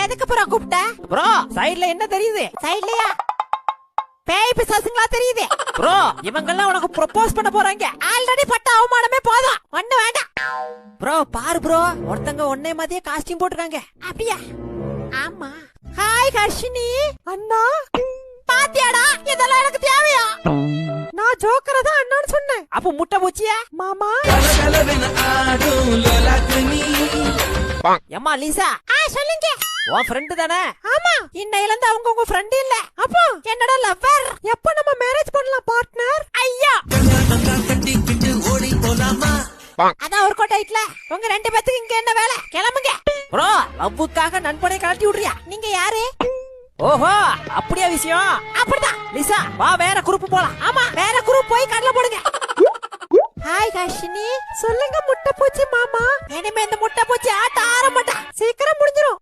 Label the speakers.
Speaker 1: எதுக்கு ப்ரோ கூப்பிட்ட?
Speaker 2: ப்ரோ சைடுல என்ன தெரியுது?
Speaker 1: சைடுலயா பேய் பிசாசுங்களா தெரியுது?
Speaker 2: ப்ரோ இவங்கெல்லாம் உனக்கு ப்ரொபோஸ் பண்ண போறாங்க.
Speaker 1: ஆல்ரெடி பட்ட அவமானமே போதும், ஒண்ணு வேண்டாம்.
Speaker 2: ப்ரோ பாரு ப்ரோ, ஒருத்தங்க ஒன்னே மாதிரியே காஸ்டியூம் போட்டுருக்காங்க.
Speaker 1: அப்படியா? ஆமா. ஹாய் ஹர்ஷினி. அண்ணா பாத்தியாடா, இதெல்லாம் எனக்கு தேவையா? நான் ஜோக்கரை தான் அண்ணான்னு சொன்னேன்.
Speaker 2: அப்ப முட்டை பூச்சியா
Speaker 1: மாமா?
Speaker 2: எம்மா லீசா,
Speaker 1: சொல்லுங்க.
Speaker 2: உன் ஃப்ரெண்டு தானே?
Speaker 1: ஆமா. இன்னையில இருந்து அவங்க உங்க ஃப்ரெண்ட் இல்ல. அப்போ என்னடா லவ்வர்? எப்ப நம்ம மேரேஜ் பண்ணலாம் பார்ட்னர்? ஐயா அதான் ஒரு கோட்டைட்ல உங்க ரெண்டு பேத்துக்கு இங்க என்ன வேலை? கிளம்புங்க.
Speaker 2: ப்ரோ லவ்வுக்காக நண்பனை கழட்டி விடுறியா?
Speaker 1: நீங்க யாரு?
Speaker 2: ஓஹோ அப்படியா விஷயம்?
Speaker 1: அப்படிதான்.
Speaker 2: லிசா வா வேற குரூப் போலாம்.
Speaker 1: ஆமா வேற குரூப் போய் கடல போடுங்க. ஹாய் ஹர்ஷினி. சொல்லுங்க முட்டை பூச்சி மாமா. இனிமே இந்த முட்டை பூச்சி ஆட்ட ஆரம்பிட்டா சீக்கிரம் முடிஞ்சிரும்.